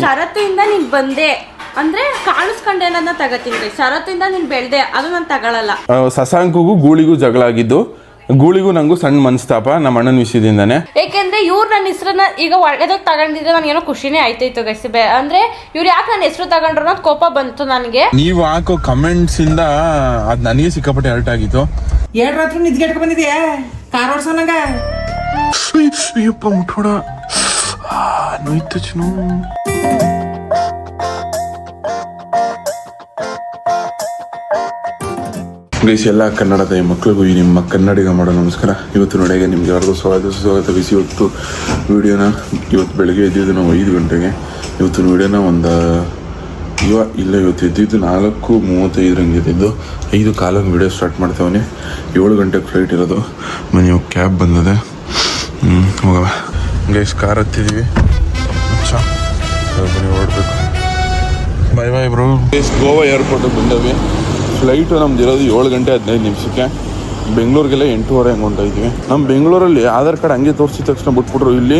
ಷರತ್ತಿಂದ ನೀನ್ ಬಂದೆ ಅಂದ್ರೆ ಕಾಣಿಸ್ಕೊಂಡೆ ಅನ್ನೋದನ್ನ ತಗೋತೀನಿ. ಷರತ್ತಿಂದ ನೀನ್ ಬೆಳ್ದೆ ಅದು ನಾನು ತಗೊಳಲ್ಲ. ಶಶಾಂಕ್ಗೂ ಗೂಳಿಗೂ ಜಗಳ ಆಗಿದ್ದು, ಗೂಳಿಗೂ ನಂಗೂ ಸಣ್ಣ ಮನಸ್ತಾಪ ನಮ್ಮ ಅಣ್ಣನ ವಿಷಯದಿಂದಾನೆ. ಯಾಕೆಂದ್ರೆ ಇವ್ರು ನನ್ನ ಹೆಸರನ್ನ ಈಗ ಒಳ್ಳೆದಾಗ ತಗೊಂಡಿದ್ರೆ ನನಗೇನೋ ಖುಷಿನೇ ಆಯ್ತಾಯ್ತು ಗೈಸ್. ಅಂದ್ರೆ ಇವ್ರು ಯಾಕೆ ನನ್ನ ಹೆಸರು ತಗೊಂಡ್ರು ಅನ್ನೋದು ಕೋಪ ಬಂತು ನನಗೆ. ನೀವು ಹಾಕೋ ಕಮೆಂಟ್ಸ್ ಇಂದ ಅದ್ ನನಗೆ ಸಿಕ್ಕಾಪಟ್ಟೆ ಹರ್ಟ್ ಆಗಿತ್ತು. 2 ರಾತ್ರಿ ನಿದ್ಗೆಟ್ಕ ಬಂದಿದ್ಯಾ ಕಾರ್ ಓಡ್ಸೋನಂಗ? ಅಯ್ಯಪ್ಪ ಮುಟ್ಟೋಡ ನೋಯ್ತು ಚಿನ್ನು. ಗೈಸ್, ಎಲ್ಲ ಕನ್ನಡದ ಮಕ್ಕಳಿಗೂ ಈ ನಿಮ್ಮ ಕನ್ನಡಿಗ ಮಾಡೋ ನಮಸ್ಕಾರ. ಇವತ್ತು ನಡೆಗೆ ನಿಮ್ಗೆ ಯಾರಿಗೂ ಸ್ವಾಗತ ಬಿಸಿ. ಇವತ್ತು ವಿಡಿಯೋನ ಇವತ್ತು ಬೆಳಗ್ಗೆ ಎದ್ದಿದ್ದು ನಾವು 5 ಗಂಟೆಗೆ. ಇವತ್ತಿನ ವಿಡಿಯೋನ ಇವತ್ತು ಎದ್ದಿದ್ದು 4:35 ಹಂಗೆ ಎದ್ದಿದ್ದು. 5:15 ವಿಡಿಯೋ ಸ್ಟಾರ್ಟ್ ಮಾಡ್ತಾವನೆ. 7 ಗಂಟೆಗೆ ಫ್ಲೈಟ್ ಇರೋದು. ಮನೆ ಕ್ಯಾಬ್ ಬಂದಿದೆ. ಹೋಗವ ಗೈಸ್, ಕಾರ್ ಹತ್ತಿದ್ದೀವಿ. ಬನ್ನಿ ಹೊರಡ್ಬೇಕು. Bye bye bro. Guys, Goa ಏರ್ಪೋರ್ಟಿಗೆ ಬಂದವಿ. ಫ್ಲೈಟು ನಮ್ದು ಇರೋದು 7 ಗಂಟೆ 15 ನಿಮಿಷಕ್ಕೆ. ಬೆಂಗಳೂರಿಗೆಲ್ಲ 8:30 ಹಂಗೆ ಹೊಂಟೋಯ್ತೀವಿ. ನಮ್ಮ ಬೆಂಗಳೂರಲ್ಲಿ ಆಧಾರ್ ಕಾರ್ಡ್ ಹಂಗೆ ತೋರಿಸಿದ ತಕ್ಷಣ ಬಿಟ್ಬಿಟ್ರು. ಇಲ್ಲಿ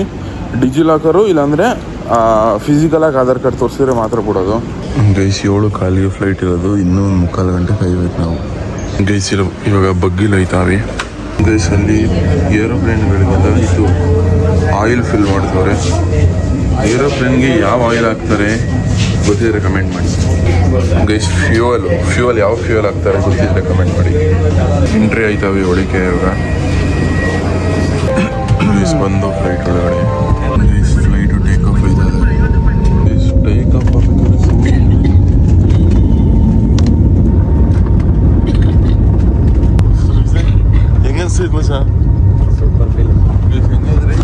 ಡಿಜಿಲಾಕರು ಇಲ್ಲಾಂದರೆ ಫಿಸಿಕಲಾಗಿ ಆಧಾರ್ ಕಾರ್ಡ್ ತೋರಿಸಿದ್ರೆ ಮಾತ್ರ ಬಿಡೋದು. ಗೈಸ್, 7:15 ಫ್ಲೈಟ್ ಇರೋದು. ಇನ್ನೂ 3/4 ಗಂಟೆ ಕಾಯ್ಬೇಕು ನಾವು. ಗೈಸ್, ಇವಾಗ ಬಗ್ಗಿಲ್ ಐತಾವೆ. ಗೈಸ್, ಅಲ್ಲಿ ಏರೋಪ್ಲೇನ್ಗಳಿಗೆಲ್ಲ ಇದು ಆಯಿಲ್ ಫಿಲ್ ಮಾಡ್ತವ್ರೆ. ಏರೋಪ್ಲೇನ್ಗೆ ಯಾವ ಆಯಿಲ್ ಹಾಕ್ತಾರೆ ಗೊತ್ತಿದ್ರೆ ಕಮೆಂಟ್ ಮಾಡಿ. ಗೈಸ್, ಫ್ಯೂಯಲ್ ಯಾವ ಫ್ಯೂಯಲ್ ಹಾಕ್ತಾರೆ ಗೊತ್ತಿದ್ರೆ ಕಮೆಂಟ್ ಮಾಡಿ. ಎಂಟ್ರಿ ಆಯ್ತಾವೆ ಒಳಗೆ. ಇವಾಗ ಗೈಸ್ ಬಂದು ಫ್ಲೈಟ್ ಒಳಗಡೆ. ಗೈಸ್, ಫ್ಲೈಟು ಟೇಕ್ ಆಫ್ ಆಯ್ತದೆ. ಗೈಸ್, ಟೇಕ್ ಆಫ್ ಆಗ್ಬೇಕಾದ್ರೆ ಹೆಂಗೆ ಅನ್ಸಿದ್ ಮಸ? Super feel. ಹೆಂಗಾದ್ರೆ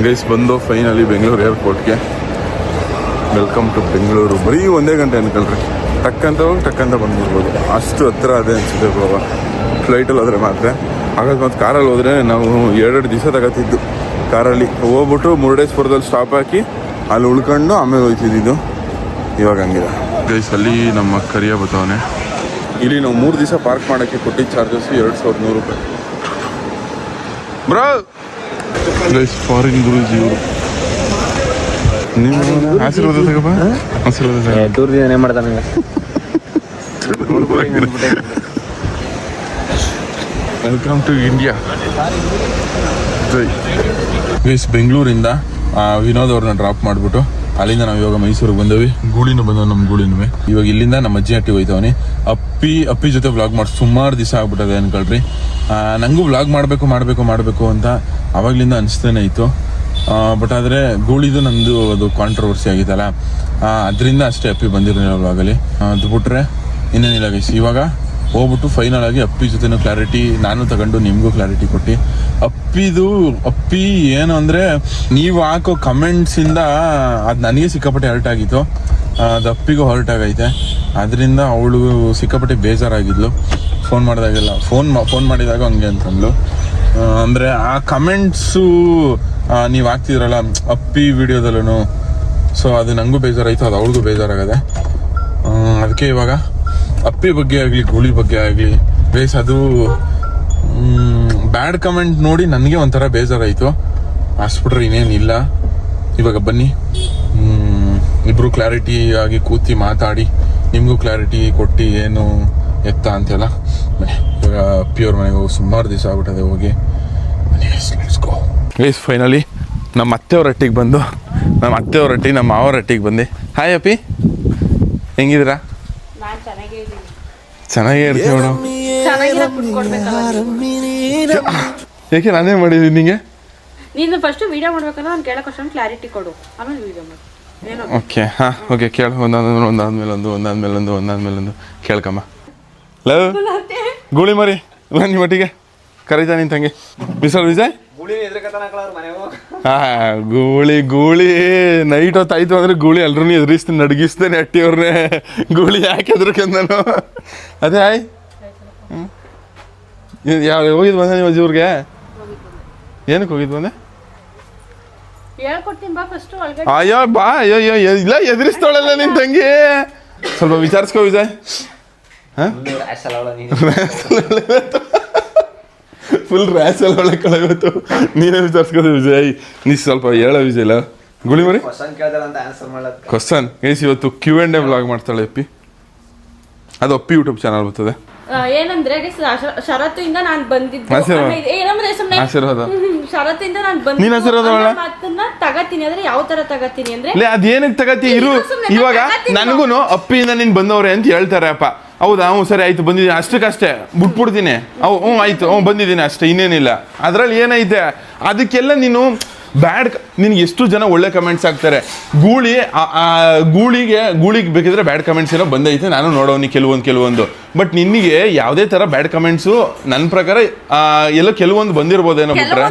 ಗೈಸ್ ಬಂದು ಫೈನಲಿ ಬೆಂಗಳೂರು ಏರ್ಪೋರ್ಟ್ಗೆ. Welcome to Bengaluru. ಬರೀ 1 ಗಂಟೆ ಅನ್ಕೊಳ್ರಿ. ಟಕ್ಕಂತ ಹೋಗಿ ಟಕ್ಕಂತ ಬಂದ್ಬಿಡ್ಬೋದು. ಅಷ್ಟು ಹತ್ರ ಅದೇ ಅನಿಸುತ್ತೆ ಗೋವಾ. ಫ್ಲೈಟಲ್ಲಿ ಹೋದರೆ ಮಾತ್ರ ಹಾಗಾಗಿ. ಮತ್ತು ಕಾರಲ್ಲಿ ಹೋದರೆ ನಾವು 2 ದಿವಸ ತಗೋತಿದ್ದು. ಕಾರಲ್ಲಿ ಹೋಗ್ಬಿಟ್ಟು ಮುರುಡೇಶ್ವರದಲ್ಲಿ ಸ್ಟಾಪ್ ಹಾಕಿ ಅಲ್ಲಿ ಉಳ್ಕೊಂಡು ಆಮೇಲೆ ಹೋಗ್ತಿದ್ದು. ಇವಾಗ ಹಂಗಿಲ್ಲ. ಗೈಸ್, ಅಲ್ಲಿ ನಮ್ಮ ಕರಿಯ ಬತ್ತವನೆ. ಇಲ್ಲಿ ನಾವು 3 ದಿವಸ ಪಾರ್ಕ್ ಮಾಡೋಕ್ಕೆ ಕೊಟ್ಟಿದ್ದ ಚಾರ್ಜಸ್ 2100 ರೂಪಾಯಿ. ಬ್ರೋ ಗೈಸ್, ಫಾರಿನ್ ಗುರೂಜಿ ಇವರು. ನೀವು ಆಶೀರ್ವಾದ ತಗೋಬ. ಆಶೀರ್ವಾದ ದೂರದಿಂದ ಮಾಡ್ತಾನೆ. Welcome to India. ಗೈಸ್, ಬೆಂಗಳೂರಿಂದ ವಿನೋದ್ ಅವ್ರನ್ನ ಡ್ರಾಪ್ ಮಾಡಿಬಿಟ್ಟು ಅಲ್ಲಿಂದ ನಾವು ಇವಾಗ ಮೈಸೂರಿಗೆ ಬಂದವಿ. ಗೂಳಿನೂ ಬಂದವ. ನಮ್ಮ ಗೂಳಿನೂ ಇವಾಗ ಇಲ್ಲಿಂದ ನಮ್ಮ ಅಜ್ಜಿ ಹಟ್ಟಿಗೆ ಹೋಯ್ತವನಿ. ಅಪ್ಪಿ ಜೊತೆ ವ್ಲಾಗ್ ಮಾಡಿ ಸುಮಾರು ದಿವಸ ಆಗ್ಬಿಟ್ಟದೆ ಅನ್ಕೊಳ್ರಿ. ನನಗೂ ವ್ಲಾಗ್ ಮಾಡಬೇಕು ಅಂತ ಆವಾಗಲಿಂದ ಅನಿಸ್ತೇನೆ ಇತ್ತು. ಬಟ್ ಆದರೆ ಗೂಳಿದು ನಂದು ಅದು ಕಾಂಟ್ರವರ್ಸಿ ಆಗಿತ್ತಲ್ಲ, ಅದರಿಂದ ಅಷ್ಟೇ ಅಪ್ಪಿ ಬಂದಿರಲಿಲ್ಲ ವ್ಲಾಗಲ್ಲಿ. ಅದು ಬಿಟ್ರೆ ಇನ್ನೇನಿಲ್ಲ ಗೈಸ್. ಇವಾಗ ಹೋಗ್ಬಿಟ್ಟು ಫೈನಲ್ ಆಗಿ ಅಪ್ಪಿ ಜೊತೆನೂ ಕ್ಲಾರಿಟಿ ನಾನು ತಗೊಂಡು ನಿಮಗೂ ಕ್ಲಾರಿಟಿ ಕೊಟ್ಟು. ಅಪ್ಪಿ ಏನು ಅಂದರೆ ನೀವು ಹಾಕೋ ಕಮೆಂಟ್ಸಿಂದ ಅದು ನನಗೆ ಸಿಕ್ಕಾಪಟ್ಟೆ ಹರ್ಟ್ ಆಗಿತ್ತು. ಅದು ಅಪ್ಪಿಗೂ ಹರ್ಟ್ ಆಗೈತೆ. ಅದರಿಂದ ಅವಳು ಸಿಕ್ಕಾಪಟ್ಟೆ ಬೇಜಾರಾಗಿದ್ಲು. ಫೋನ್ ಮಾಡಿದಾಗೆಲ್ಲ ಫೋನ್ ಮಾಡಿದಾಗ ಹಂಗೆ ಅಂತಂದ್ಲು. ಅಂದರೆ ಆ ಕಮೆಂಟ್ಸು ನೀವು ಹಾಕ್ತಿದ್ರಲ್ಲ ಅಪ್ಪಿ ವಿಡಿಯೋದಲ್ಲೂ, ಸೊ ಅದು ನನಗೂ ಬೇಜಾರಾಯಿತು, ಅದು ಅವಳಿಗೂ ಬೇಜಾರಾಗದೆ. ಅದಕ್ಕೆ ಇವಾಗ ಅಪ್ಪಿ ಬಗ್ಗೆ ಆಗಲಿ ಗೂಳಿ ಬಗ್ಗೆ ಆಗಲಿ ಬೇಸ್ ಅದು ಬ್ಯಾಡ್ ಕಮೆಂಟ್ ನೋಡಿ ನನಗೆ ಒಂಥರ ಬೇಜಾರಾಯಿತು. ಅಷ್ಟ್ಬಿಟ್ರೆ ಇನ್ನೇನಿಲ್ಲ. ಇವಾಗ ಬನ್ನಿ ಇಬ್ಬರು ಕ್ಲಾರಿಟಿ ಆಗಿ ಕೂತಿ ಮಾತಾಡಿ ನಿಮಗೂ ಕ್ಲಾರಿಟಿ ಕೊಟ್ಟು ಏನು ಎತ್ತ ಅಂತೆಲ್ಲ. ಇವಾಗ ಅಪ್ಪಿಯವ್ರ ಮನೆಗೆ ಹೋಗಿ ಸುಮಾರು ದಿವಸ ಆಗ್ಬಿಟ್ಟದೆ ಹೋಗಿ. ಗೈಸ್, ಫೈನಲಿ ನಮ್ಮ ಅತ್ತೆಯವ್ರ ಹಟ್ಟಿಗೆ ಬಂದು ನಮ್ಮ ಮಾವರ ಹಟ್ಟಿಗೆ ಬಂದೆ. ಹಾಯ್ ಅಪ್ಪಿ, ಹೆಂಗಿದ್ದೀರಾ? ಚೆನ್ನಾಗೇ ಇರ್ತೀವಿ ಮೇಡಮ್. ಯಾಕೆ ನಾನೇ ಮಾಡಿದ್ದೀನಿ ನಿಂಗೆ? ನೀನು ಫಸ್ಟ್ ವಿಡಿಯೋ ಮಾಡ್ಬೇಕಂದ್ರೆ ನಾನು ಕೇಳೋ ಕ್ವಶನ್ ಕ್ಲಾರಿಟಿ ಕೊಡು, ಆಮೇಲೆ ವಿಡಿಯೋ ಮಾಡು. ಓಕೆ, ಹಾಂ ಓಕೆ. ಕೇಳು. ಒಂದಾದ್ಮೇಲೊಂದು ಕೇಳ್ಕಮ್ಮ. ಲವ್ ಗೂಳಿ ಮರಿ ಬನ್ನಿ ಒಟ್ಟಿಗೆ ಕರೀತಾ ನಿನ್ ತಂಗಿ ಮಿಸ್ಟರ್ ವಿಜಯ್. ಗೂಳಿ ನೈಟ್ ಹೊತ್ತಾಯ್ತು ಅಂದ್ರೆ ಗೂಳಿ ಎಲ್ರೂ ಎದುರಿಸ್ತೀನಿ, ನಡಗಿಸ್ತೇನೆ ಅಟ್ಟಿಯವ್ರನ್ನೇ. ಗೂಳಿ ಯಾಕೆ ಎದ್ರಕಂದನು? ಅದೇ ಆಯ್ ಯಾವ ಹೋಗಿದ್ ಬಂದೆ ನೀವು ಅಜ್ಜಿವ್ರಿಗೆ? ಏನಕ್ಕೆ ಹೋಗಿದ್ ಬಂದೆ? ಹೇಳ್ಕೊಡ್ತೀನಿ ಬಾ ಫಸ್ಟ್ ಒಳಗಡೆ. ಅಯ್ಯೋ ಬಾ, ಅಯ್ಯೋ ಇಲ್ಲ ಎದುರಿಸ್ತಾಳಲ್ಲ ನಿನ್ ತಂಗಿ. ಸ್ವಲ್ಪ ವಿಚಾರಿಸ್ಕೋ ವಿಜಯ್. ಫುಲ್ ರ್ಯಾಶ್ ಎಲ್ಲ ಒಳ್ಳೆ ಕಳೆ ಇವತ್ತು. ನೀನೇ ವಿಚಾರಿಸ್ಕೋದು ವಿಜಯ್, ನೀ ಸ್ವಲ್ಪ ಹೇಳ ವಿಜಯ್. ಗುಳಿ ಮರಿ ಕ್ವಶನ್ ಗೈಸ್, ಇವತ್ತು Q&A ವ್ಲಾಗ್ ಮಾಡ್ತಾಳೆ ಅಪ್ಪಿ. ಅದು ಅಪ್ಪಿ ಯೂಟ್ಯೂಬ್ ಚಾನಲ್ ಬರ್ತದೆ. ಏನಂದ್ರೆ ಷರತ್ತಿಂದ ನಾನು ಬಂದಿದ್ದೆ ಆಶೀರ್ವಾದ ಷರತ್ತಿಂದ ನಾನು ನೀನ್ ಆಶೀರ್ವಾದ ಮಾತನ್ನ ತಗತೀನಿ. ಆದ್ರೆ ಯಾವ ತರ ತಗತೀನಿ ಅಂದ್ರೆ ಅದೇನಕ್ಕೆ ತಗತಿ ಇರು. ಇವಾಗ ನನಗೂನು ಅಪ್ಪಿಯಿಂದ ನೀನ್ ಬಂದವ್ರೆ ಅಂತ ಹೇಳ್ತಾರೆ ಅಪ್ಪ. ಹೌದಾ? ಹ್ಞೂ ಸರಿ ಆಯ್ತು ಬಂದಿದ್ದೀನಿ, ಅಷ್ಟಕ್ಕಷ್ಟೇ ಬಿಟ್ಬಿಡ್ತೀನಿ. ಹ್ಞೂ ಆಯ್ತು, ಬಂದಿದ್ದೀನಿ ಅಷ್ಟೇ, ಇನ್ನೇನಿಲ್ಲ. ಅದ್ರಲ್ಲಿ ಏನೈತೆ ಅದಕ್ಕೆಲ್ಲ ನೀನು ಬ್ಯಾಡ್. ನಿನ್ಗೆ ಎಷ್ಟು ಜನ ಒಳ್ಳೆ ಕಮೆಂಟ್ಸ್ ಹಾಕ್ತಾರೆ. ಗೂಳಿಗೆ ಬೇಕಿದ್ರೆ ಬ್ಯಾಡ್ ಕಮೆಂಟ್ಸ್ ಏನೋ ಬಂದೈತೆ, ನಾನು ನೋಡೋನಿ ಕೆಲವೊಂದು. ಬಟ್ ನಿನಗೆ ಯಾವುದೇ ಥರ ಬ್ಯಾಡ್ ಕಮೆಂಟ್ಸು ನನ್ನ ಪ್ರಕಾರ ಎಲ್ಲ ಕೆಲವೊಂದು ಬಂದಿರ್ಬೋದೇನೋ ಬಿಟ್ರೆ.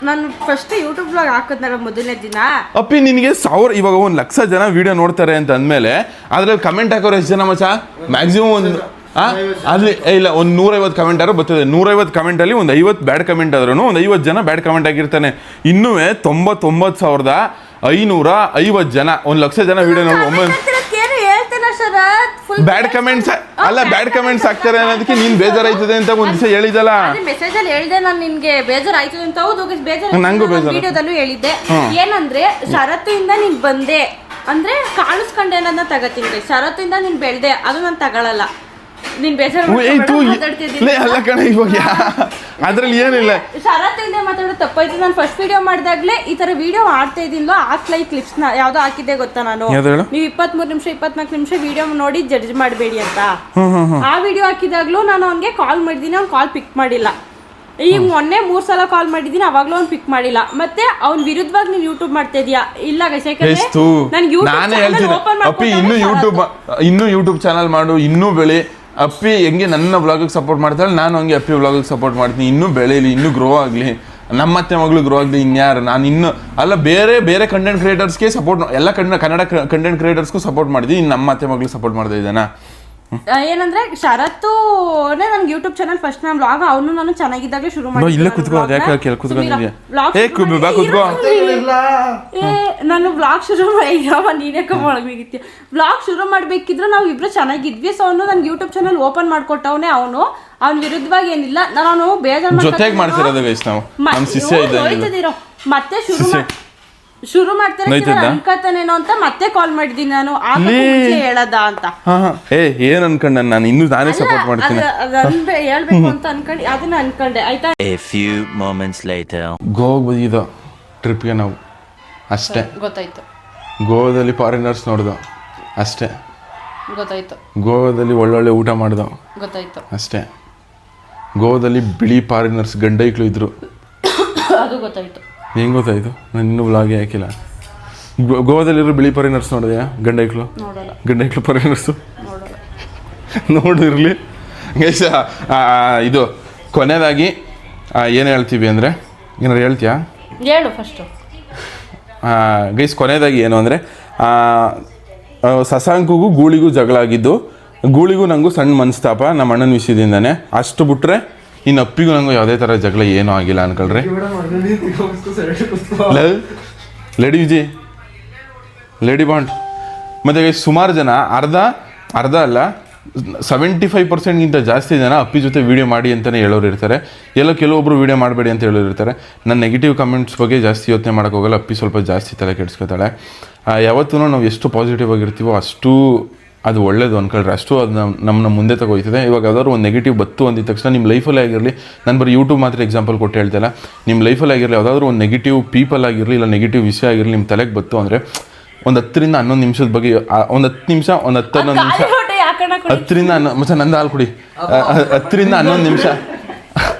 ನಾನು ಫಸ್ಟ್ ಯೂಟ್ಯೂಬ್ ಬ್ಲಾಗ್ ಹಾಕಿದ್ನಲ್ಲ ಮೊದಲನೇ ದಿನ ಅಪ್ಪಿ, ನಿನಗೆ ಇವಾಗ 1,00,000 ಜನ ವಿಡಿಯೋ ನೋಡ್ತಾರೆ ಅಂತ ಅಂದಮೇಲೆ ಅದ್ರಲ್ಲಿ ಕಮೆಂಟ್ ಹಾಕೋರು ಎಷ್ಟು ಜನ ಮಚ್ಚ? ಮ್ಯಾಕ್ಸಿಮಮ್ ಒಂದು ಅಲ್ಲಿ ಇಲ್ಲ ಒಂದು 150 ಕಮೆಂಟ್ ಆದ್ರೂ ಬರ್ತದೆ. 150 ಕಮೆಂಟಲ್ಲಿ ಒಂದು 50 ಬ್ಯಾಡ್ ಕಮೆಂಟ್ ಆದ್ರೂ ಒಂದು 50 ಜನ ಬ್ಯಾಡ್ ಕಮೆಂಟ್ ಆಗಿರ್ತಾನೆ. ಇನ್ನೂ 99,550 ಜನ 1,00,000 ಜನ ವಿಡಿಯೋ ನೋಡಿ ಬ್ಯಾಡ್ ಕಮೆಂಟ್ಸ್ ಅಲ್ಲ, ಬ್ಯಾಡ್ ಕಮೆಂಟ್ಸ್ ಹಾಕ್ತಾರೆ ಅನ್ನೋದಕ್ಕೆ ನೀನ್ ಬೇಜಾರಾಯ್ತದೆ ಅಂತ ಒಂದ್ ದಿವಸ ಹೇಳಿದಲ್ಲ. ಮೆಸೇಜ್ ಅಲ್ಲಿ ಹೇಳಿದೆ ನಾನು, ನಿನ್ಗೆ ಬೇಜಾರಾಯ್ತದೆ ಅಂತ. ಹೌದು ನಂಗೂ ಬೇಜಾರು. ವಿಡಿಯೋದಲ್ಲೂ ಹೇಳಿದ್ದೆ. ಏನಂದ್ರೆ ಷರತ್ತಿಂದ ನೀನ್ ಬಂದೆ ಅಂದ್ರೆ ಕಾಣಿಸ್ಕೊಂಡೆ ಅನ್ನೋದನ್ನ ತಗತೀನಿ. ಷರತ್ತಿಂದ ನೀನ್ ಬೆಳ್ದೆ ಅದು ನಾನು ತಗೊಳಲ್ಲ. ನೀನ್ ಬೇಜಾರು ಅಲ್ಲ ಕಣ, ಇವಾಗ ಅದ್ರಲ್ಲಿ ಏನಿಲ್ಲ. ಷರತ್ತಿಂದ ಮಾತಾಡೋದು ತಪ್ಪಾಯ್ತು. ನಾನು ಫಸ್ಟ್ ವಿಡಿಯೋ ಮಾಡಿದಾಗ್ಲೇ ಈ ತರ ವಿಡಿಯೋ ಮಾಡ್ತಾ ಇದ್ದೀನೋ ಹಾಕ್ಲೈ ಕ್ಲಿಪ್ಸ್ ನ ಯಾವ್ದೋ ಹಾಕಿದ್ದೆ ಗೊತ್ತಾ ನಾನು. ನೀವು 23 ನಿಮಿಷ 24 ನಿಮಿಷ ವಿಡಿಯೋ ನೋಡಿ ಜಡ್ಜ್ ಮಾಡಬೇಡಿ ಅಂತ. ಆ ವಿಡಿಯೋ ಹಾಕಿದಾಗ್ಲೂ ನಾನು ಅವ್ನಿಗೆ ಕಾಲ್ ಮಾಡಿದ್ದೀನಿ, ಅವ್ನು ಕಾಲ್ ಪಿಕ್ ಮಾಡಿಲ್ಲ. ಈಗ ಮೊನ್ನೆ 3 ಸಲ ಕಾಲ್ ಮಾಡಿದ್ದೀನಿ, ಅವಾಗ್ಲೂ ಅವ್ನು ಪಿಕ್ ಮಾಡಿಲ್ಲ. ಮತ್ತೆ ಅವ್ನ ವಿರುದ್ಧವಾಗಿ ನೀನ್ ಯೂಟ್ಯೂಬ್ ಮಾಡ್ತಾ ಇದೀಯಾ? ಇಲ್ಲ ನಾನೇ ಹೇಳ್ತೀನಿ ಅಪ್ಪಿ, ಇನ್ನು ಯೂಟ್ಯೂಬ್ ಚಾನಲ್ ಮಾಡು, ಇನ್ನೂ ಬೆಳಿ. ಅಪ್ಪಿ ಹೆಂಗೆ ನನ್ನ ವ್ಲಾಗಿಗೆ ಸಪೋರ್ಟ್ ಮಾಡ್ತಾಳೆ, ನಾನು ಹಂಗೆ ಅಪ್ಪಿ ವ್ಲಾಗಿಗೆ ಸಪೋರ್ಟ್ ಮಾಡ್ತೀನಿ. ಇನ್ನೂ ಬೆಳೀಲಿ, ಇನ್ನೂ ಗ್ರೋ ಆಗಲಿ, ನಮ್ಮತ್ತೆ ಮಗಳು ಗ್ರೋ ಆಗಲಿ. ಇನ್ಯಾರು ನಾನು ಇನ್ನೂ ಅಲ್ಲ, ಬೇರೆ ಕಂಟೆಂಟ್ ಕ್ರಿಯೇಟರ್ಸ್ಗೆ ಸಪೋರ್ಟ್, ಎಲ್ಲ ಕನ್ನಡ ಕಂಟೆಂಟ್ ಕ್ರಿಯೇಟರ್ಸ್ಗೂ ಸಪೋರ್ಟ್ ಮಾಡಿದ್ದೀನಿ. ಇನ್ನು ನಮ್ಮ ಅತ್ತೆ ಮಗಳಿಗೆ ಸಪೋರ್ಟ್ ಮಾಡ್ತಾ ಇದ್ದಾನ. ಏನಂದ್ರೆ ಷರತ್ತುನೇ ನನ್ಗೆ ಯೂಟ್ಯೂಬ್ ಚಾನಲ್ ಫಸ್ಟ್ ನಾನು ವ್ಲಾಗ್ ಅವನು ನಾನು ಚೆನ್ನಾಗಿದ್ದಾಗಲೇ ಶುರು ಮಾಡಿ. ಇಲ್ಲೇ ಕುತ್ಕೋ, ಯಾಕೆ ಕುತ್ಕೊಂಡಿದ್ಯಾ? ಕುತ್ಕೋ. ನಾನು ವ್ಲಾಗ್ ಶುರು ಮಾಡಿ ನೀನೇ ಒಳಗಿತ್ತಿ ವ್ಲಾಗ್ ಶುರು ಮಾಡ್ಬೇಕಿದ್ರೆ ನಾವು ಇಬ್ರು ಚೆನ್ನಾಗಿದ್ವಿ. ಸೊ ಅವನು ನನ್ಗೆ ಯೂಟ್ಯೂಬ್ ಚಾನಲ್ ಓಪನ್ ಮಾಡ್ಕೊಟ್ಟವನೇ. ಅವನ ವಿರುದ್ಧವಾಗಿ ಏನಿಲ್ಲ, ನಾನು ಬೇಜಾರು ಜೊತೆಗೆ ಮಾಡ್ತಿರೋದು ಗೈಸ್. ನಾವು ನಮ್ಮ ಶಿಷ್ಯ ಇದ್ದೀರೋ ಮತ್ತೆ ಶುರು ಮಾಡ್ತಾರೆ ಅನ್ಕತಾನೇನೋ ಅಂತ ಮತ್ತೆ ಕಾಲ್ ಮಾಡಿದೀನಿ ನಾನು. ಹೇಳದ ಅಂತ ಏನ್ ಅನ್ಕೊಂಡೆ ನಾನು, ಇನ್ನು ನಾನೇ ಸಪೋರ್ಟ್ ಮಾಡ್ತೀನಿ ಹೇಳ್ಬೇಕು ಅಂತ ಅನ್ಕೊಂಡೆ, ಅದನ್ನ ಅನ್ಕೊಂಡೆ. ಆಯ್ತಾ, ಗೋವಾಗೆ ಬಂದಿದ್ದು ಟ್ರಿಪ್ಗೆ ನಾವು ಅಷ್ಟೇ. ಗೊತ್ತಾಯ್ತು. ಗೋವಾದಲ್ಲಿ ಫಾರಿನರ್ಸ್ ನೋಡ್ದು ಅಷ್ಟೇ. ಗೊತ್ತಾಯ್ತು. ಗೋವಾದಲ್ಲಿ ಒಳ್ಳೊಳ್ಳೆ ಊಟ ಮಾಡ್ದು ಗೊತ್ತಾಯ್ತು ಅಷ್ಟೇ. ಗೋವಾದಲ್ಲಿ ಬಿಳಿ ಫಾರಿನರ್ಸ್ ಗಂಡೈಕ್ಳು ಇದ್ರು, ಅದು ಗೊತ್ತಾಯ್ತು. ಹೆಂಗ್ ಗೊತ್ತಾಯ್ತು? ನಾನು ಇನ್ನೂ ವ್ಲಾಗೇ ಹಾಕಿಲ್ಲ. ಗೋವಾದಲ್ಲಿರೋ ಬಿಳಿ ಫಾರಿನರ್ಸ್ ನೋಡಿದ್ಯಾ? ಗಂಡೈಕ್ಳು ಫಾರಿನರ್ಸು ನೋಡಿರ್ಲಿ ಗೈಸ್. ಇದು ಕೊನೆಯದಾಗಿ ಏನು ಹೇಳ್ತೀವಿ ಅಂದರೆ, ಏನಾರು ಹೇಳ್ತೀಯಾ? ಹೇಳು ಫಸ್ಟು ಗೈಸ್. ಕೊನೆಯದಾಗಿ ಏನು ಅಂದರೆ, ಶಶಾಂಕ್ಗೂ ಗೂಳಿಗೂ ಜಗಳ ಆಗಿದ್ದು, ಗೂಳಿಗೂ ನನಗೂ ಸಣ್ಣ ಮನಸ್ತಾಪ ನಮ್ಮ ಅಣ್ಣನ ವಿಷಯದಿಂದನೇ. ಅಷ್ಟು ಬಿಟ್ರೆ ಇನ್ನು ಅಪ್ಪಿಗೂ ನಂಗೂ ಯಾವುದೇ ಥರ ಜಗಳ ಏನೂ ಆಗಿಲ್ಲ ಅನ್ಕೊಳ್ರಿ. Lady Viji, lady bond. ಮತ್ತು ಸುಮಾರು ಜನ ಅರ್ಧ ಅಲ್ಲ 75%ಗಿಂತ ಜಾಸ್ತಿ ಜನ ಅಪ್ಪಿ ಜೊತೆ ವೀಡಿಯೋ ಮಾಡಿ ಅಂತಲೇ ಹೇಳೋರು ಇರ್ತಾರೆ. ಕೆಲವೊಬ್ಬರು ವೀಡಿಯೋ ಮಾಡಬೇಡಿ ಅಂತ ಹೇಳೋರು ಇರ್ತಾರೆ. ನನ್ನ ನೆಗೆಟಿವ್ ಕಮೆಂಟ್ಸ್ ಬಗ್ಗೆ ಜಾಸ್ತಿ ಯೋಚನೆ ಮಾಡೋಕ್ಕೋಗಲ್ಲ. ಅಪ್ಪಿ ಸ್ವಲ್ಪ ಜಾಸ್ತಿ ತಲೆ ಕೆಡಿಸ್ಕೊತಾಳೆ. ಯಾವತ್ತೂ ನಾವು ಎಷ್ಟು ಪಾಸಿಟಿವ್ ಆಗಿರ್ತೀವೋ ಅಷ್ಟು ಅದು ಒಳ್ಳೇದು ಅನ್ಕೊಳ್ರಿ. ಅಷ್ಟು ಅದು ನಮ್ಮನ್ನ ಮುಂದೆ ತಗೋಯ್ತದೆ. ಇವಾಗ ಯಾವ್ದಾದ್ರು ಒಂದು ನೆಗೆಟಿವ್ ಬತ್ತು ಅಂದಿದ ತಕ್ಷಣ ನಿಮ್ಮ ಲೈಫಲ್ಲೇ ಆಗಿರಲಿ, ನಾನು ಬರೀ ಯೂಟ್ಯೂಬ್ ಮಾತ್ರ ಎಕ್ಸಾಂಪಲ್ ಕೊಟ್ಟು ಹೇಳ್ತಿಲ್ಲ, ನಿಮ್ಮ ಲೈಫಲ್ಲಿ ಆಗಿರಲಿ ಯಾವುದಾದ್ರೂ ಒಂದು ನೆಗೆಟಿವ್ ಪೀಪಲ್ ಆಗಿರಲಿ ಇಲ್ಲ ನೆಗೆಟಿವ್ ವಿಷಯ ಆಗಿರಲಿ ನಿಮ್ಮ ತಲೆಗೆ ಬತ್ತು ಅಂದರೆ ಒಂದು 10ರಿಂದ 11 ನಿಮಿಷದ ಬಗ್ಗೆ ಒಂದು 10 ನಿಮಿಷ, ಒಂದು 10-11 ನಿಮಿಷ, 10ರಿಂದ ಮತ್ತೆ ನಂದು ಹಾಲು ಕುಡಿ, 10ರಿಂದ 11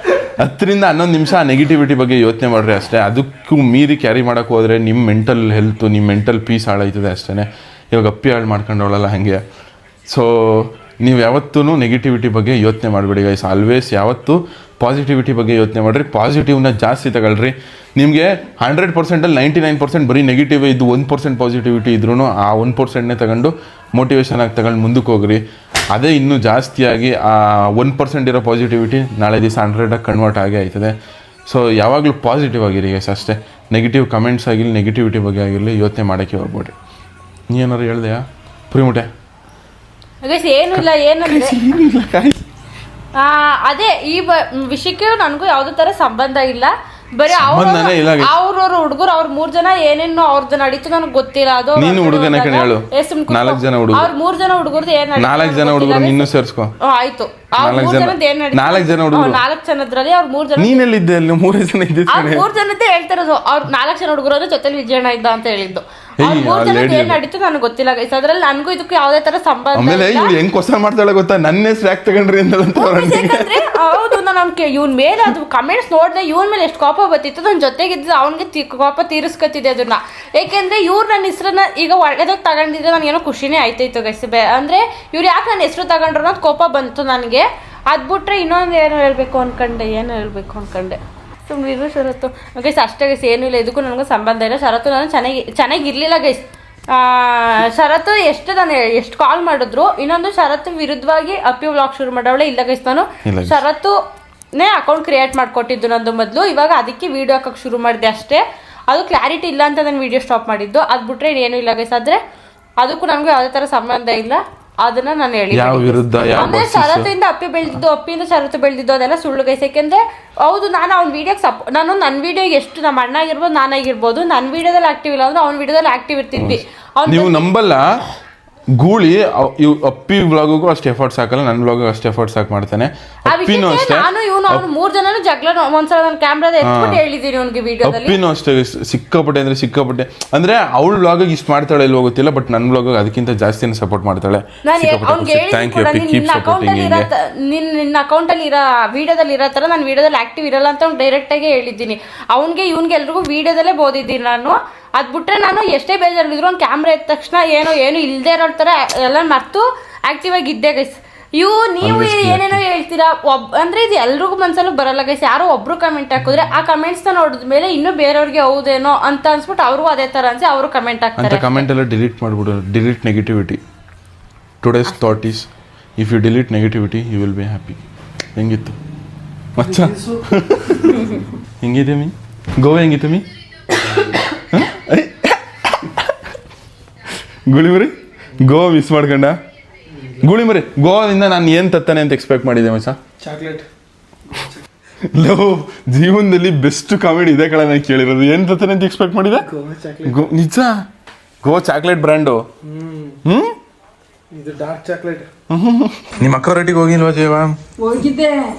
ನಿಮಿಷ ಆ ನೆಗೆಟಿವಿಟಿ ಬಗ್ಗೆ ಯೋಚನೆ ಮಾಡಿರಿ ಅಷ್ಟೇ. ಅದಕ್ಕೂ ಮೀರಿ ಕ್ಯಾರಿ ಮಾಡೋಕ್ಕೆ ಹೋದರೆ ನಿಮ್ಮ ಮೆಂಟಲ್ ಹೆಲ್ತು, ನಿಮ್ಮ ಮೆಂಟಲ್ ಪೀಸ್ ಹಾಳಾಯ್ತದೆ ಅಷ್ಟೇ. ಇವಾಗ ಅಪ್ಪಿ ಹಾಳು ಮಾಡ್ಕೊಂಡವಳಲ್ಲ ಹಾಗೆ. ಸೊ ನೀವು ಯಾವತ್ತೂ ನೆಗೆಟಿವಿಟಿ ಬಗ್ಗೆ ಯೋಚನೆ ಮಾಡಬೇಡಿ ಗೈಸ್. ಆಲ್ವೇಸ್ ಯಾವತ್ತೂ ಪಾಸಿಟಿವಿಟಿ ಬಗ್ಗೆ ಯೋಚನೆ ಮಾಡಿರಿ. ಪಾಸಿಟಿವ್ನ ಜಾಸ್ತಿ ತಗೊಳ್ರಿ. ನಿಮಗೆ 100%ಅಲ್ಲಿ 99% ಬರೀ ನೆಗೆಟಿವ್ ಇದ್ದು 1% ಪಾಸಿಟಿವಿಟಿ ಇದ್ರೂ ಆ 1%ನೇ ತಗೊಂಡು ಮೋಟಿವೇಶನ್ ಆಗಿ ತಗೊಂಡು ಮುಂದಕ್ಕೆ ಹೋಗ್ರಿ. ಅದೇ ಇನ್ನೂ ಜಾಸ್ತಿಯಾಗಿ ಆ 1% ಇರೋ ಪಾಸಿಟಿವಿಟಿ ನಾಳೆ ದಿವಸ 100 ಕನ್ವರ್ಟ್ ಆಗೇ ಆಯ್ತದೆ. ಸೊ ಯಾವಾಗಲೂ ಪಾಸಿಟಿವ್ ಆಗಿರಿ ಗೈಸ್ ಅಷ್ಟೇ. ನೆಗೆಟಿವ್ ಕಮೆಂಟ್ಸ್ ಆಗಿರಲಿ, ನೆಗೆಟಿವಿಟಿ ಬಗ್ಗೆ ಆಗಿರಲಿ ಯೋಚನೆ ಮಾಡೋಕ್ಕೆ ಹೋಗ್ಬೇಡ್ರಿ. ನೀ ಏನಾರು ಹೇಳ್ದೆಯಾ ಪುರಿಮುಟೆ? ಗೈಸ್ ಏನು ಇಲ್ಲ ಏನಂದ್ರೆ ಅದೇ ಈ ವಿಷಯಕ್ಕೆ ನನಗೂ ಯಾವ್ದೇ ತರ ಸಂಬಂಧ ಇಲ್ಲ. ಬರೀ ಅವ್ರವ್ರ ಹುಡುಗರು ಅವ್ರ 3 ಜನ ಏನೇನು ಅವ್ರದ್ದು ನಡೀತು ನನಗೆ ಗೊತ್ತಿಲ್ಲ. ಅದು ನೀನು ಹುಡುಗನ ಕಣೆ ಹೇಳು. 4 ಜನ ಹುಡುಗರು, ಅವ್ರ 3 ಜನ ಹುಡುಗರದ್ದು ಏನ್ 4 ಜನ ಹುಡುಗರು ನಿನ್ನೂ ಸೇರ್ಸ್ಕೊ. ಆಯ್ತು, ಅವ್ರ 3 ಜನದ ಏನ್ ನಡೀತು 4 ಜನ ಹುಡುಗರು 4 ಜನದ್ರಲ್ಲಿ ಅವ್ರ 3 ಜನ ನೀನೆಲ್ಲಿದ್ದೆ ಅಲ್ಲಿ 3 ಜನ ಇದ್ದಿದ್ದು 3 ಜನದ್ದೇ ಹೇಳ್ತಿರೋದು. ಅವ್ರ 4 ಜನ ಹುಡುಗರು ಜೊತೆಲಿ ವಿಜಯಣ್ಣ ಇದ್ದ ಅಂತ ಹೇಳಿದ್ದು. ಅವ್ರ 3 ಜನದ ಏನ್ ನಡೀತು ನನಗೆ ಗೊತ್ತಿಲ್ಲ ಗೈಸ್. ಅದ್ರಲ್ಲಿ ನನಗೂ ಇದಕ್ಕೂ ಯಾವ್ದೇ ತರ ಸಂಬಂಧ ಆಮೇಲೆ ಇವಳು ಹೆಂಗ್ ಕ್ವಶನ್ ಮಾಡ್ತಾಳೆ ಗೊತ್ತಾ, ನನ್ನ ಹೆಸರು ಯಾಕೆ ತಗೊಂಡ್ರಿ ಅಂತ. ಹೌದು, ನಾನು ಇವ್ನ ಮೇಲೆ ಅದು ಕಮೆಂಟ್ಸ್ ನೋಡಿದೆ, ಇವನ್ ಮೇಲೆ ಎಷ್ಟು ಕೋಪ ಬರ್ತಿತ್ತು. ನನ್ನ ಜೊತೆಗಿದ್ದು ಅವನಿಗೆ ಕೋಪ ತೀರಿಸ್ಕೊತಿದ್ದೆ ಅದನ್ನ. ಯಾಕೆಂದ್ರೆ ಇವ್ರು ನನ್ನ ಹೆಸರನ್ನ ಈಗ ಒಳ್ಳೆದಾಗ ತಗೊಂಡಿದ್ರೆ ನನಗೇನೋ ಖುಷಿನೇ ಆಯ್ತಾಯ್ತು ಗೈಸ್. ಅಂದ್ರೆ ಇವ್ರು ಯಾಕೆ ನನ್ನ ಹೆಸರು ತಗೊಂಡ್ರು ಅನ್ನೋದು ಕೋಪ ಬಂತು ನನಗೆ. ಅದ್ ಬಿಟ್ರೆ ಇನ್ನೊಂದು ಏನು ಹೇಳ್ಬೇಕು ಅನ್ಕೊಂಡೆ ಸುಮ್ಮನೆ ಶರತ್ತು ಗೈಸ್. ಅಷ್ಟೇ ಗೈಸ್, ಏನೂ ಇಲ್ಲ, ಇದಕ್ಕೂ ನನಗೂ ಸಂಬಂಧ ಇಲ್ಲ. ಶರತ್ತು ನಾನು ಚೆನ್ನಾಗಿರ್ಲಿಲ್ಲ ಗೈಸ್. ಶರತ್ತು ಎಷ್ಟು ಕಾಲ್ ಮಾಡಿದ್ರು. ಇನ್ನೊಂದು ಶರತ್ತು ವಿರುದ್ಧವಾಗಿ ಅಪ್ಪಿ ವ್ಲಾಗ್ ಶುರು ಮಾಡವಳೆ ಇಲ್ಲ ಗೈಸ್. ನಾನು ಶರತ್ತುನೇ ಅಕೌಂಟ್ ಕ್ರಿಯೇಟ್ ಮಾಡಿಕೊಟ್ಟಿದ್ದು ನಂದು ಮೊದಲು. ಇವಾಗ ಅದಕ್ಕೆ ವಿಡಿಯೋ ಹಾಕಕ್ಕೆ ಶುರು ಮಾಡಿದೆ ಅಷ್ಟೇ. ಅದು ಕ್ಲಾರಿಟಿ ಇಲ್ಲ ಅಂತ ನಾನು ವಿಡಿಯೋ ಸ್ಟಾಪ್ ಮಾಡಿದ್ದು. ಅದು ಬಿಟ್ರೆ ಏನೂ ಇಲ್ಲ ಗೈಸ್. ಆದರೆ ಅದಕ್ಕೂ ನನಗೂ ಯಾವುದೇ ಥರ ಸಂಬಂಧ ಇಲ್ಲ. ಅದನ್ನ ನಾನು ಹೇಳಿ ಅಂದ್ರೆ ಶರತ್ತಿಂದ ಅಪ್ಪಿ ಬೆಳೆದಿದ್ದು, ಅಪ್ಪಿಯಿಂದ ಶರತ್ತು ಬೆಳೆದಿದ್ದು ಅದೆಲ್ಲ ಸುಳ್ಳು ಗೈಸ್. ಯಾಕೆಂದ್ರೆ ಹೌದು, ನಾನು ಅವ್ನ ವಿಡಿಯೋಗೆ ನಾನು ನನ್ನ ವಿಡಿಯೋಗೆ ಎಷ್ಟು ನಮ್ಮ ಅಣ್ಣ ಆಗಿರ್ಬೋದು, ನಾನಾಗಿರ್ಬೋದು, ನನ್ನ ವಿಡಿಯೋದಲ್ಲಿ ಆಕ್ಟಿವ್ ಇಲ್ಲ ಅಂದ್ರೆ ಅವ್ನ ವಿಡಿಯೋದಲ್ಲಿ ಆಕ್ಟಿವ್ ಇರ್ತಿದ್ವಿ. ನೀವು ನಂಬಲ್ಲ, ಗೂಳಿ ಅಪ್ಪಿ ವ್ಲಾಗಿಗೂ ಅಷ್ಟು ಎಫರ್ಟ್ಸ್ ಹಾಕಲ್ಲ, ನನ್ನ ವ್ಲಾಗ್ ಅಷ್ಟು ಎಫರ್ಟ್ಸ್ ಹಾಕಿ ಮಾಡ್ತಾನೆ. ಅಪ್ಪಿನೂ ಅಷ್ಟೇ, ನಾನು ಇವನು ಅವ್ನು 3 ಜನನು ಜಗಳ ಒಂದ್ಸಲ ನನ್ನ ಕ್ಯಾಮ್ರಾದ ಎತ್ಬಿಟ್ಟು ಹೇಳಿದ್ದೀನಿ ಅವ್ನಿಗೆ ವಿಡಿಯೋದಲ್ಲಿ. ಅಪ್ಪಿನೂ ಅಷ್ಟೇ ಸಿಕ್ಕಾಪಟ್ಟೆ ಅಂದ್ರೆ ಅವಳ ವ್ಲಾಗಿಗೆ ಇಷ್ಟು ಮಾಡ್ತಾಳೆ ಇಲ್ವೋ ಗೊತ್ತಿಲ್ಲ, ಬಟ್ ನನ್ನ ವ್ಲಾಗ್ ಅದಕ್ಕಿಂತ ಜಾಸ್ತಿನೇ ಸಪೋರ್ಟ್ ಮಾಡ್ತಾಳೆ. ನಿನ್ನ ಅಕೌಂಟಲ್ಲಿ ಇರೋ ವಿಡಿಯೋದಲ್ಲಿ ಇರೋ ತರ ನಾನು ವಿಡಿಯೋದಲ್ಲಿ ಆಕ್ಟಿವ್ ಇರಲ್ಲ ಅಂತ ಅವ್ನು ಡೈರೆಕ್ಟ್ ಆಗಿ ಹೇಳಿದ್ದೀನಿ. ಅವ್ನಿಗೆ ಇವ್ನಿಗೆ ಎಲ್ರಿಗೂ ವಿಡಿಯೋದಲ್ಲೇ ಬೋದಿದ್ದೀನಿ ನಾನು. ಅದ್ ಬಿಟ್ರೆ ನಾನು ಎಷ್ಟೇ ಬೇಜಾರಿದ್ರು ಒಂದು ಕ್ಯಾಮ್ರಾ ಎದ್ದ ತಕ್ಷಣ ಏನು ಇಲ್ಲದೆ ಇರೋ ಥರ ಎಲ್ಲ ಮರ್ತು ಆಕ್ಟಿವ್ ಆಗಿ ಇದ್ದೆ ಗೈಸ್. ನೀವು ಏನೇನೋ ಹೇಳ್ತೀರಾ, ಅಂದ್ರೆ ಇದು ಎಲ್ರಿಗೂ ಮನ್ಸಲ್ಲೂ ಬರಲ್ಲ ಗೈಸ್. ಯಾರೋ ಒಬ್ರು ಕಮೆಂಟ್ ಹಾಕಿದ್ರೆ ಆ ಕಮೆಂಟ್ಸ್ನ ನೋಡಿದ ಮೇಲೆ ಇನ್ನೂ ಬೇರೆಯವ್ರಿಗೆ ಹೌದೇನೋ ಅಂತ ಅನ್ಸ್ಬಿಟ್ಟು ಅವ್ರಿಗೂ ಅದೇ ಥರ ಅನ್ಸಿ ಅವರು ಕಮೆಂಟ್ ಹಾಕ್ತಾರೆ. ಕಮೆಂಟ್ ಎಲ್ಲ ಡಿಲೀಟ್ ಮಾಡ್ಬಿಡು. Delete negativity. Today's thought is if you delete negativity you will be happy. ಹೆಂಗಿತ್ತು ಮಚ್ಚ? ಹೆಂಗಿದೆ ಮೀ? ಗೋವಾ ಹೆಂಗಿತ್ತು ಮೀ? ಗುಳಿ ಮರಿ ಗೋವಾ ಮಿಸ್ ಮಾಡ್ಕೊಂಡ? ಗುಳಿ ಮರಿ ಗೋವಾದಿಂದ ನಾನು ಏನು ತತ್ತಾನೆ ಅಂತ ಎಕ್ಸ್ಪೆಕ್ಟ್ ಮಾಡಿದ್ದೆ ಮಚ್ಚ? ಚಾಕ್ಲೇಟ್. ಜೀವನದಲ್ಲಿ ಬೆಸ್ಟ್ ಕಾಮಿಡಿ ಇದೆ ಕಡೆ ನಾನು ಕೇಳಿರೋದು. ಏನು ತತ್ತಾನೆ ಅಂತ ಎಕ್ಸ್ಪೆಕ್ಟ್ ಮಾಡಿದೆ? ನಿಜ ಗೋವಾ ಚಾಕ್ಲೇಟ್ ಬ್ರ್ಯಾಂಡು. ಇದು ಡಾರ್ಕ್ ಚಾಕ್ಲೇಟ್. ನಿಮ್ಮ ಅಕ್ಕ ರೇಟಿಗೆ ಹೋಗಿಲ್ವಾ ಜೀವ?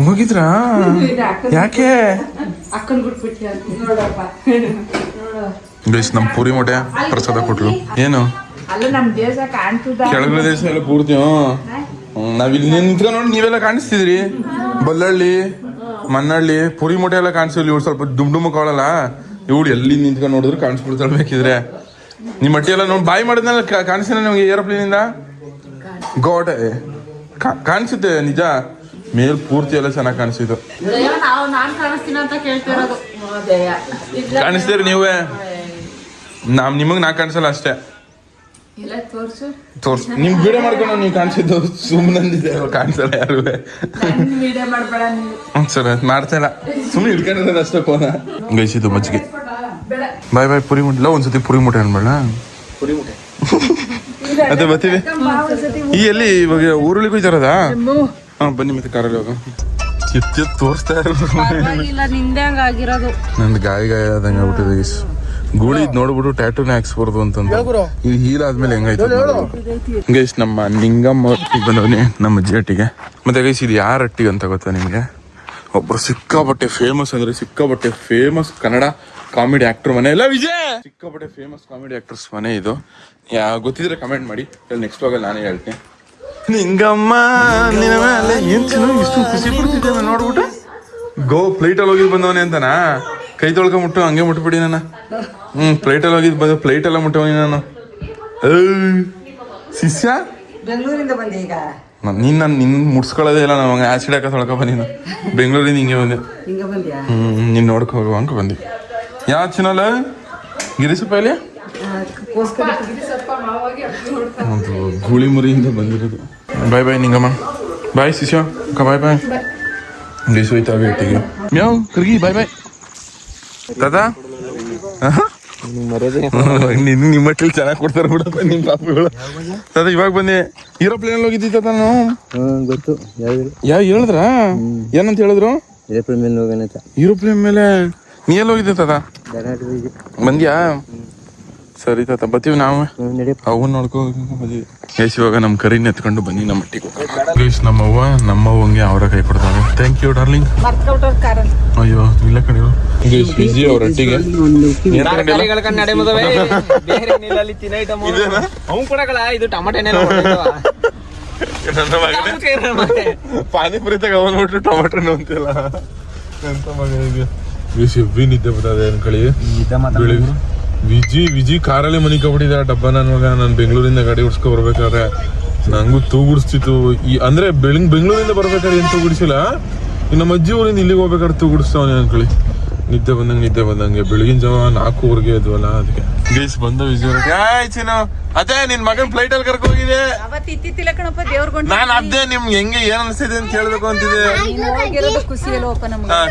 ಹೋಗಿದ್ರಾ? ಯಾಕೆ? ಗೈಸ್ ನಮ್ಮ ಪೂರಿ ಮೊಟ್ಟೆ ಪ್ರಸಾದ ಕೊಟ್ಲು. ಏನು ಕೆಳಗಡೆ ದೇಶ ಎಲ್ಲ ಪೂರ್ತಿ ನಾವಿಲ್ಲಿ ನಿಂತ್ಕೊಂಡು ನೋಡಿ ನೀವೆಲ್ಲ ಕಾಣಿಸ್ತಿದ್ರಿ. ಬಲ್ಲಳ್ಳಿ, ಮನ್ನಳ್ಳಿ, ಪುರಿ ಮೊಟ್ಟೆ ಎಲ್ಲ ಕಾಣಿಸ್ತಿರ್ಲಿ. ಇವ್ರು ಸ್ವಲ್ಪ ಡುಮ್ ಕಾಳಲ್ಲ, ಇವಳು ಎಲ್ಲಿ ನಿಂತ್ಕೊಂಡು ನೋಡಿದ್ರು ಕಾಣಿಸ್ಬಿಡ್ತಾಳೆ. ಬೇಕಿದ್ರೆ ನಿಮ್ಮ ಮಟ್ಟಿ ಎಲ್ಲ ನೋಡಿ ಬಾಯಿ ಮಾಡಿದ್ನಲ್ಲ ಕಾಣಿಸ್ತಾನೆ ನಮಗೆ ಏರೋಪ್ಲೇನಿಂದ. ಗೋಟೆ ಕಾಣಿಸುತ್ತೆ ನಿಜ, ಮೇಲ್ ಪೂರ್ತಿ ಎಲ್ಲ ಚೆನ್ನಾಗಿ ಕಾಣಿಸ್ತಿತ್ತು. ಕಾಣಿಸ್ತೀರಿ ನೀವೇ, ನಿಮಗೆ ನಾ ಕಾಣಿಸಲ್ಲ ಅಷ್ಟೇ. ತೋರ್ಸು ನಿಮ್ ವಿಡಿಯೋ ಮಾಡ್ಕೊಂಡು ನೀವು ಕಾಣಿಸಿದ್ದು ಸುಮ್ಮನೆ ಕಾಣಿಸಲ್ಲ ಯಾರು. ಸರಿ ಮಾಡ್ತಾ ಇಲ್ಲ, ಸುಮ್ಮನೆ ಇಟ್ಕೊಂಡಿರೋದು ಅಷ್ಟೇ ಫೋನ. ಗೈಸಿದ್ದು ಮಜ್ಜಿಗೆ. ಬಾಯ್ ಪುರಿ ಮುಟ್ಟಲ್ಲ. ಒಂದ್ಸತಿ ಪುರಿ ಮುಟ್ಟೆ ಅನ್ಬೇಡ. ಅದೇ ಬರ್ತೀವಿ. ಈ ಎಲ್ಲಿ ಇವಾಗ ಊರಲ್ಲಿ ಹೋಯ್ತಾರದಾ? ಬನ್ನಿ ಮತ್ತೆ ಕಾರಲ್ಲಿ ಹೋಗ. ತೋರಿಸ್ತಾ ನಂದು ಗಾಯ ಆದಂಗೆ ಆಗ್ಬಿಟ್ಟಿದೆ ಗೈಸ್. ಗೂಳಿ ನೋಡ್ಬಿಟ್ಟು ಟ್ಯಾಟೂನೇ ಹಾಕ್ಸ್ಬಾರ್ದು ಅಂತಂದು. ಇದು ಹೀಲ್ ಆದ್ಮೇಲೆ ಹೆಂಗಾಯ್ತು ಗೈಸ್. ನಮ್ಮ ನಿಂಗಮ್ಮ ಒಟ್ಟಿಗೆ ಬಂದವನಿ ನಮ್ಮ ಅಜ್ಜಿಯಟ್ಟಿಗೆ. ಮತ್ತೆ ಗೈಸ್ ಇದು ಯಾರ ಅಟ್ಟಿಗೆ ಅಂತ ಗೊತ್ತಾ ನಿಮಗೆ? ಒಬ್ರು ಸಿಕ್ಕಾಪಟ್ಟೆ ಫೇಮಸ್ ಕನ್ನಡ ಕಾಮಿಡಿ ಆಕ್ಟರ್ ಮನೆ. ಎಲ್ಲ ವಿಜಯ್ ಸಿಕ್ಕಾಪಟ್ಟೆ ಫೇಮಸ್ ಕಾಮಿಡಿ ಆಕ್ಟರ್ಸ್ ಮನೆ ಇದು. ಗೊತ್ತಿದ್ರೆ ಕಮೆಂಟ್ ಮಾಡಿ, ನೆಕ್ಸ್ಟ್ ವಾಗಲ್ಲಿ ನಾನೇ ಹೇಳ್ತೀನಿ. ನಿಂಗಮ್ಮ ನಿನ್ನ ಮೇಲೆ ಏನ್ ಚೆನ್ನಾಗಿ ಇಷ್ಟು ಖುಷಿ ಪಡ್ತಿದ್ದೆ ನೋಡ್ಬಿಟ್ಟು. ಫ್ಲೈಟಲ್ಲಿ ಹೋಗಿದ್ ಬಂದವನೇ ಅಂತನಾ? ಕೈ ತೊಳ್ಕೊಂಬಿಟ್ಟು ಹಂಗೆ ಮುಟ್ಬಿಡಿ ನಾನು. ಫ್ಲೈಟಲ್ಲಿ ಹೋಗಿದ್ ಬಂದು ಫ್ಲೈಟೆಲ್ಲ ಮುಟ್ಟವನಿ ನಾನು. ಶಿಷ್ಯ ಬೆಂಗಳೂರಿಂದ ಬಂದೆ ಈಗ. ನಿನ್ನ ಮುಡ್ಸ್ಕೊಳ್ಳೋದೇ ಇಲ್ಲ. ನಾವು ಆಸಿಡ್ ಹಾಕ ತೊಳ್ಕೊ ಬಂದಿನ ಬೆಂಗಳೂರಿಂದ ಹಿಂಗೆ ಬಂದೆ. ನೀನ್ ನೋಡ್ಕೊ ಹೋಗುವ ಅಂಕ ಬಂದಿ. ಯಾವ ಚಿನ್ನಲ್ಲ ಗಿರಿಸಪ್ಪ ಇಲ್ಲಿ ಗೂಳಿ ಮುರಿಯಿಂದ ಬಂದಿರೋದು. ಬಾಯ್ ನಿಂಗಮ್ಮ. ಬಾಯ್ ಶಿಷ್ಯ ಬಾಯ್. ಗೈಸ್ ಹೋಯ್ತಾ ಭೇಟಿಗೆ. ಮ್ಯಾವ್ ಕರ್ಗಿ ಬಾಯ್. ದಾದಾ ನಿಮ್ಮ ಮಟ್ಟಲ್ಲಿ ಚೆನ್ನಾಗಿ ಕೊಡ್ತಾರೆ ಬಿಡಪ್ಪ ನಿಮ್ಮ ಪಾಪಗಳು. ತಾತ ಇವಾಗ ಬನ್ನಿ. ಏರೋಪ್ಲೇನ್ ಹೋಗಿದ್ದಿ ತಾತ ನಾವು. ಗೊತ್ತು ಯಾವ ಹೇಳಿದ್ರ ಏನಂತ ಹೇಳಿದ್ರು? ಏರೋಪ್ಲೇನ್ ಮೇಲೆ ನೀ ಎಲ್ಲಿ ಹೋಗಿದ್ದೆ ತಾತ? ಬಂದ್ಯಾ? ಸರಿ ತಾತ ಬರ್ತೀವಿ ನಾವು. ಅವನ್ ನೋಡ್ಕೊ ಬಂದಿವಿ. ಇವಾಗ ನಮ್ ಕರಿನ ಎತ್ಕೊಂಡು ಬನ್ನಿ ನಮ್ಮ ಮಟ್ಟಿಗೆ. ನಮ್ಮವ್ವಂಗೆ ಅವರ ಕೈ ಕೊಡ್ತಾರೆ. Thank you darling. ಅಯ್ಯೋ ಇಲ್ಲ ಕಣಿ ವಿಜಿ ಅವ್ರ ಒಟ್ಟಿಗೆ ಪಾನಿಪುರಿ ತಗ ಅವನ್ ಬಿಟ್ಟು ಟೊಮೆಟೊ ಅಂತಿಲ್ಲ ಎಂತ ಮಗ. ಹೆವಿ ನಿದ್ದೆ ಬರ್ತದೆ ಅನ್ಕಳಿ. ವಿಜಿ ಕಾರಲ್ಲಿ ಮನಿ ಕಬಿಟ್ಟಿದ ಡಬ್ಬ. ನನ್ನ ಮಗ ನಾನು ಬೆಂಗಳೂರಿಂದ ಗಾಡಿ ಓಡಿಸ್ಕೊ ಬರ್ಬೇಕಾದ್ರೆ ನಂಗೂ ತೂಗುಡಿಸ್ತಿತ್ತು. ಅಂದ್ರೆ ಬೆಂಗಳೂರಿಂದ ಬರ್ಬೇಕಾದ್ರೆ ಏನ್ ತೂಗುಡಿಸಿಲ್ಲ. ನಮ್ಮ ಅಜ್ಜಿ ಊರಿಂದ ಇಲ್ಲಿಗೆ ಹೋಗ್ಬೇಕಾದ್ರೆ ತೂಗುಡಿಸ್ತಾವನೆ ಅನ್ಕೊಳ್ಳಿ. ನಿದ್ದೆ ಬಂದಂಗೆ ಬೆಳಗಿನ ಜಾವ 4 ಇದ್ವಲ್ಲ ಅದಕ್ಕೆ ಗೈಸ್ ಬಂದ ವಿಜಯ. ಅದೇ ನಿನ್ ಮಗನ್ ಫ್ಲೈಟ್ ಅಲ್ಲಿ ಕರ್ಕೊ ಹೋಗಿದೆ. ನಾನ್ ಅದೇ ನಿಮ್ಗೆ ಹೆಂಗೆ ಏನ್ ಅನ್ಸಿದೆ ಅಂತ ಕೇಳ್ಬೇಕು ಅಂತಿದೆ.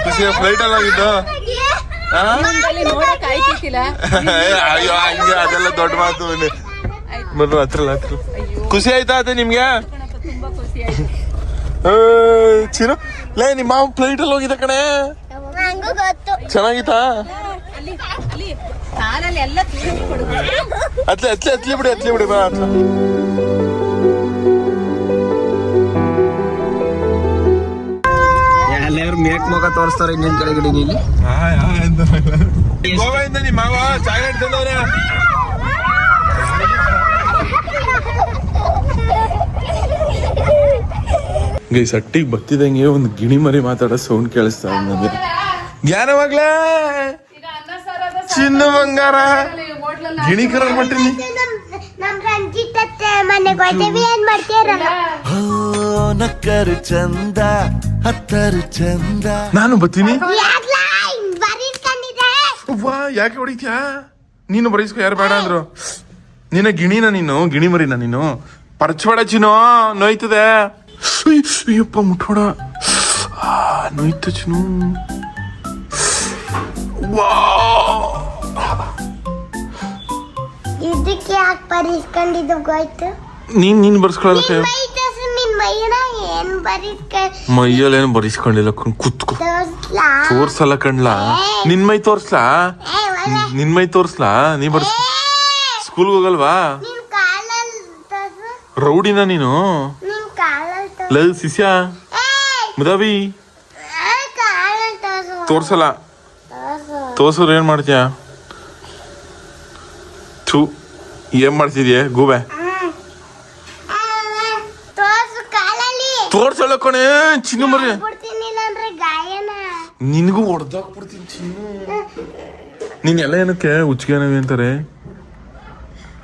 ಖುಷಿಯ ಫ್ಲೈಟ್ ಅಲ್ಲಿ ಹೋಗಿದ್ದು. ಅಯ್ಯೋ ಹಂಗೆ ಅದೆಲ್ಲ ದೊಡ್ಡ ಮಾತು. ಬರ್ರು ಹತ್ರ ಖುಷಿ ಆಯ್ತಾ ಅದೇ ನಿಮ್ಗೆ? ಚಿರು ಲೇ ನಿಮ್ಮ ಮಾವ ಫ್ಲೈಟ್ ಅಲ್ಲಿ ಹೋಗಿದ್ದ ಕಣೆ. ಚೆನ್ನಾಗಿತ್ತಾ? ಹತ್ಲಿ ಬಿಡಿ ಬಾ. ಮೇಕ್ ಮಗ ತೋರಿಸ್ತಾರೆ ಇನ್ನೊಂದ್ ಕೆಳಗಡೆ ಇಲ್ಲಿ. ಗೋವಾದಿಂದ ನಿಮ್ಮ ಮಾವ ಚಾಕ್ಲೇಟ್ ತಂದವ್ರೆ. ಗೈಸ್ ಹಟ್ಟಿಗೆ ಬತ್ತಿದಂಗೆ ಒಂದು ಗಿಣಿ ಮರಿ ಮಾತಾಡೋ ಸೌಂಡ್ ಕೇಳಿಸ್ತಾ ನನಗೆ. ಜ್ಞಾನವಾಗ್ಲೇ ಚಿನ್ನ ಬಂಗಾರ ಗಿಣಿ ಕರ ಮಟ್ಟಿನಿ. ಚಂದ ಹತ್ತರು ಚಂದ ನಾನು ಬರ್ತೀನಿ. ಯಾಕೆ ಹೊಡಿತ್ಯಾ ನೀನು? ಬರೀಸ್ಕೊ ಯಾರು ಬೇಡ ಅಂದ್ರು. ನೀನ ಗಿಣಿನ ನೀನು ಗಿಣಿ ಮರಿನ ನೀನು. ಪರ್ಚ್ಬೇಡ ಚಿನ್ನೋ ನೋಯ್ತದೆ. ಅಯ್ಯಪ್ಪ ಮುಟ್ಬೇಡ ನೋಯ್ತು ಚಿನ್ನು. ಇದಕ್ಕೆ ಯಾಕೆ ಬರೀಸ್ಕೊಂಡಿದ್ದು ಗೊತ್ತು? ನೀನ್ ಬರ್ಸ್ಕೊಳ್ಳೋದಕ್ಕೆ ಮೈಯಲ್ಲಿ ಏನು ಬರೀಸ್ಕೊಂಡಿಲ್ಲ. ಕುತ್ಕೋ ತೋರ್ಸಲ್ಲ ಕಣ್ಲಾ. ನಿನ್ ಮೈ ತೋರ್ಸ್ಲಾ? ನಿನ್ ಮೈ ತೋರ್ಸ್ಲಾ? ನೀ ಬರ್ಸ್ ಸ್ಕೂಲ್ಗೆ ಹೋಗಲ್ವಾ? ರೌಡಿನ ನೀನು? ಲವ್ ಶಿಷ್ಯ ಮುದಾವಿ ತೋರ್ಸಲ್ಲ. ತೋರ್ಸೋರು ಏನ್ ಮಾಡ್ತೀಯ? ಥೂ ಏನ್ ಮಾಡ್ತಿದ್ಯಾ ಗೂಬೆ? ತೋರ್ಸಲ್ಲ ಕಣೆ ಚಿನ್ನು ಮರಿ. ನಿನಗೂ ಹೊಡೆದಾಕ್ಬಿಡ್ತೀನಿ ಚಿನ್ನು. ನೀನ್ ಎಲ್ಲ ಏನಕ್ಕೆ ಉಚ್ಚಿಗೆನವಿ ಅಂತಾರೆ?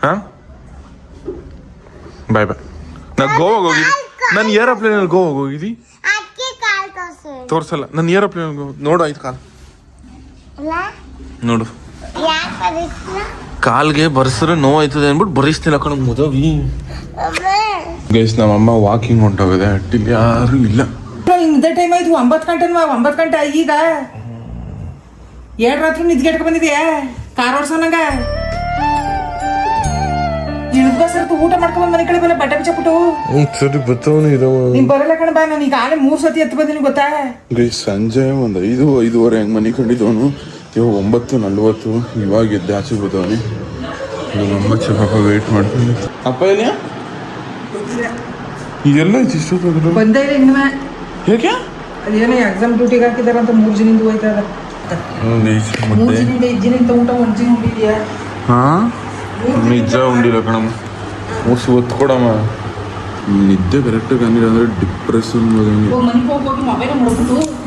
ಹಾ ಬಾಯ್ ನಾ ಗೋವಾಗ ಹೋಗಿದ್ದಿ. ನಾನು ಏರೋಪ್ಲೇನ್ ಅಲ್ಲಿ ಗೋವಾಗ ಹೋಗಿದ್ದಿ. ತೋರ್ಸಲ್ಲ. ನಾನು ಏರೋಪ್ಲೇನ್ ನೋಡು ಆಯ್ತು ಕಾಲ್ ನೋಡು. ಕಾಲ್ಗೆ ಬರ್ಸ್ರೆ ನೋವಾಯ್ತದೆ ಅಂದ್ಬಿಟ್ಟು ಬರೀಸ್ತಿಲ್ಲ ಕಣ ಮುದವಿ. ಗೈಸ್ ನಮ್ಮಮ್ಮ ವಾಕಿಂಗ್ ಹೊಂಟೋಗಿದೆ. ಹಟ್ಟಿಲಿ ಯಾರು ಇಲ್ಲ. ಇದೇ ಟೈಮ್ ಆಯ್ತು. 9 ಗಂಟೆ 9 ಗಂಟೆ ಈಗ 2 ರಾತ್ರಿ ನಿದ್ಗೆಟ್ಕ ಬಂದಿದ್ಯಾ? ಕಾರ್ ಓಡ್ಸೋನಂಗ ಇಳಿದ್ ಬಸ್ ಊಟ ಮಾಡ್ಕೊಂಡ್ ಮನೆ ಕಡೆ ಬಲ್ಲ ಬಟ್ಟೆ ಬಿಚ್ಚಾಕ್ಬಿಟ್ಟು. ಸರಿ ಬತ್ತವನು ಇದಾವ. ನೀನ್ ಬರಲ್ಲ ಕಣ ಬಾ. ನಾನು ಈಗ ಆಲೆ 3 ಸತಿ ಎತ್ತು ಬಂದಿನಿ ಗೊತ್ತಾ? ಗೈಸ್ ಸಂಜೆ ಒಂದು 5-5:30 ಹಂಗೆ ಮನೆ ಕಂಡಿದ್ದವನು. ಇವಾಗ 9:40 ಇವಾಗ ಎದ್ದು ಆಚೆ ಬತ್ತವನಿ. ಇವಾಗ ಪಾಪ ವೇಟ್ ಮಾಡ್ತೀನಿ. ಅಪ್ಪ ಏನ್ಯಾ ಇದೆಲ್ಲ ಇಷ್ಟೊತ್ತು ಬಂದೇ ಇಲ್ಲ ಇನ್ನು. ಹೇಗೆ? ಅದೇನೋ ಎಕ್ಸಾಮ್ ಡ್ಯೂಟಿಗೆ ಹಾಕಿದಾರಂತ 3 ದಿನದಿಂದ ಹೋಯ್ತಾ ಇದೆ. 3 ದಿನದಿಂದ 5 ದಿನದಿಂದ ಊಟ 1 ದಿನ ಉಂಡಿದ್ಯಾ? ಹಾ ನಿಜ ಉಂಡಿಲ್ಲ ಕಣಮ್ಮ. ಮುಸು ಒತ್ತು ಕೊಡಮ್ಮ. ನಿದ್ದೆ ಕರೆಕ್ಟಾಗಿ ಅಂದಿಲ್ಲ ಅಂದ್ರೆ ಡಿಪ್ರೆಷನ್.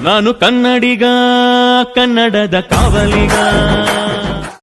ನಾನು ಕನ್ನಡಿಗ, ಕನ್ನಡದ ಕಾವಲಿಗ.